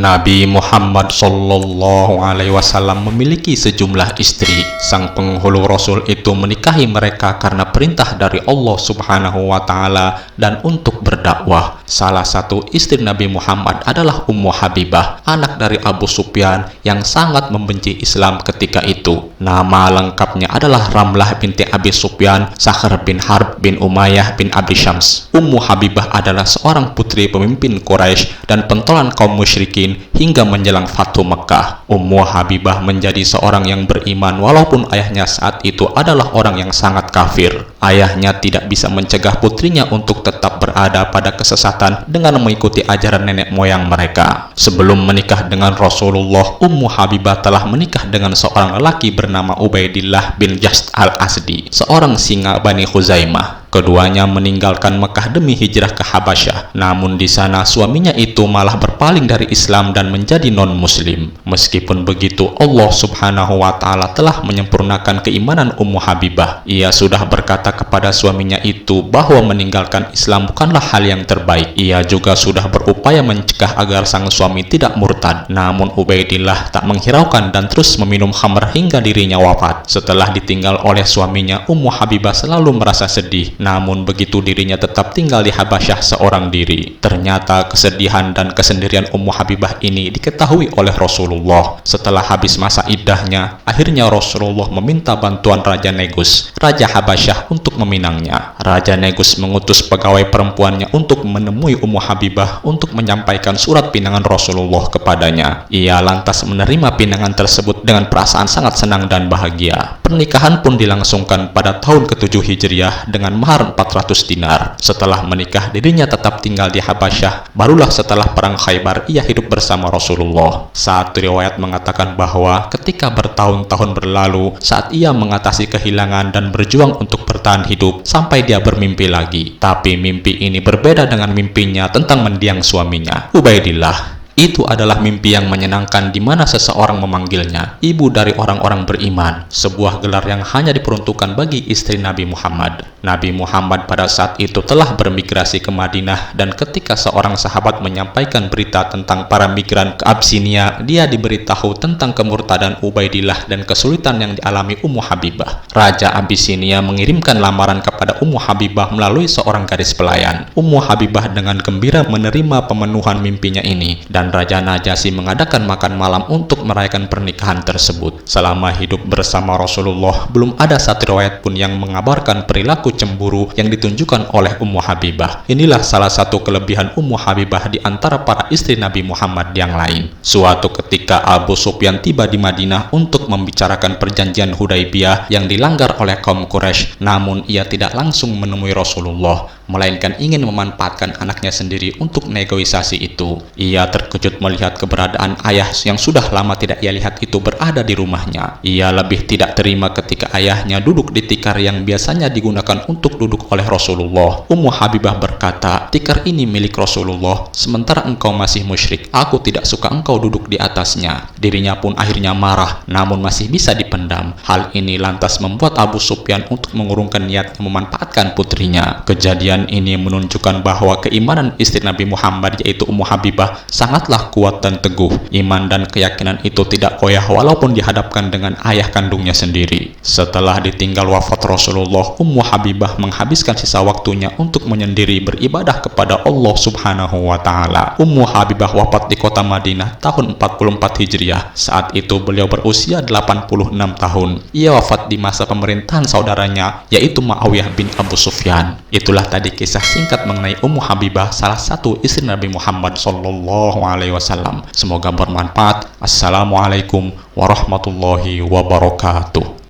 Nabi Muhammad Sallallahu Alaihi Wasallam memiliki sejumlah istri. Sang penghulu Rasul itu menikahi mereka karena perintah dari Allah Subhanahu wa Ta'ala dan untuk berdakwah. Salah satu istri Nabi Muhammad adalah Ummu Habibah, anak dari Abu Sufyan yang sangat membenci Islam ketika itu. Nama lengkapnya adalah Ramlah binti Abi Sufyan, Sakhr bin Harb bin Umayyah bin Abi Syams. Ummu Habibah adalah seorang putri pemimpin Quraisy dan pentolan kaum musyrikin hingga menjelang Fathu Mekah. Ummu Habibah menjadi seorang yang beriman walaupun ayahnya saat itu adalah orang yang sangat kafir. Ayahnya tidak bisa mencegah putrinya untuk tetap berada pada kesesatan dengan mengikuti ajaran nenek moyang mereka. Sebelum menikah dengan Rasulullah, Ummu Habibah telah menikah dengan seorang lelaki bernama Ubaidillah bin Jahsh al-Asdi, seorang singa Bani Khuzaimah. Keduanya meninggalkan Mekah demi hijrah ke Habasyah. Namun di sana suaminya itu malah berpaling dari Islam dan menjadi non-muslim. Meskipun begitu, Allah Subhanahu wa Ta'ala telah menyempurnakan keimanan Ummu Habibah. Ia sudah berkata kepada suaminya itu bahwa meninggalkan Islam bukanlah hal yang terbaik. Ia juga sudah berupaya mencegah agar sang suami tidak murtad. Namun Ubaidillah tak menghiraukan dan terus meminum khamr hingga dirinya wafat. Setelah ditinggal oleh suaminya, Ummu Habibah selalu merasa sedih. Namun begitu dirinya tetap tinggal di Habasyah seorang diri. Ternyata kesedihan dan kesendirian Ummu Habibah ini diketahui oleh Rasulullah. Setelah habis masa iddahnya, akhirnya Rasulullah meminta bantuan Raja Negus, Raja Habasyah, untuk meminangnya. Raja Negus mengutus pegawai perempuannya untuk menemui Ummu Habibah untuk menyampaikan surat pinangan Rasulullah kepadanya. Ia lantas menerima pinangan tersebut dengan perasaan sangat senang dan bahagia. Pernikahan pun dilangsungkan pada tahun ke-7 Hijriah dengan mahar 400 dinar. Setelah menikah, dirinya tetap tinggal di Habasyah. Barulah setelah perang Khaybar, ia hidup bersama Rasulullah. Saat riwayat mengatakan bahwa ketika bertahun-tahun berlalu, saat ia mengatasi kehilangan dan berjuang untuk bertahan hidup, sampai dia bermimpi lagi. Tapi mimpi ini berbeda dengan mimpinya tentang mendiang suaminya, Ubaidillah. Itu adalah mimpi yang menyenangkan di mana seseorang memanggilnya ibu dari orang-orang beriman, sebuah gelar yang hanya diperuntukkan bagi istri Nabi Muhammad. Nabi Muhammad pada saat itu telah bermigrasi ke Madinah, dan ketika seorang sahabat menyampaikan berita tentang para migran ke Abysinia, dia diberitahu tentang kemurtadan Ubaidillah dan kesulitan yang dialami Ummu Habibah. Raja Abysinia mengirimkan lamaran kepada Ummu Habibah melalui seorang gadis pelayan. Ummu Habibah dengan gembira menerima pemenuhan mimpinya ini, dan Raja Najasyi mengadakan makan malam untuk merayakan pernikahan tersebut. Selama hidup bersama Rasulullah, belum ada satu riwayat pun yang mengabarkan perilaku cemburu yang ditunjukkan oleh Ummu Habibah. Inilah salah satu kelebihan Ummu Habibah di antara para istri Nabi Muhammad yang lain. Suatu ketika Abu Sufyan tiba di Madinah untuk membicarakan perjanjian Hudaibiyah yang dilanggar oleh kaum Quraisy, namun ia tidak langsung menemui Rasulullah, melainkan ingin memanfaatkan anaknya sendiri untuk negosiasi itu. Ia terkejut melihat keberadaan ayah yang sudah lama tidak ia lihat itu berada di rumahnya. Ia lebih tidak terima ketika ayahnya duduk di tikar yang biasanya digunakan untuk duduk oleh Rasulullah. Ummu Habibah berkata, "Tikar ini milik Rasulullah, sementara engkau masih musyrik. Aku tidak suka engkau duduk di atasnya." Dirinya pun akhirnya marah, namun masih bisa dipendam. Hal ini lantas membuat Abu Sufyan untuk mengurungkan niatnya memanfaatkan putrinya. Kejadian ini menunjukkan bahwa keimanan istri Nabi Muhammad, yaitu Ummu Habibah, sangatlah kuat dan teguh. Iman dan keyakinan itu tidak goyah walaupun dihadapkan dengan ayah kandungnya sendiri. Setelah ditinggal wafat Rasulullah, Ummu Habibah menghabiskan sisa waktunya untuk menyendiri beribadah kepada Allah Subhanahu wa Ta'ala. Ummu Habibah wafat di kota Madinah tahun 44 Hijriah. Saat itu beliau berusia 86 tahun. Ia wafat di masa pemerintahan saudaranya, yaitu Muawiyah bin Abu Sufyan. Itulah tadi kisah singkat mengenai Ummu Habibah, salah satu istri Nabi Muhammad Sallallahu Alaihi Wasallam. Semoga bermanfaat. Assalamualaikum warahmatullahi wabarakatuh.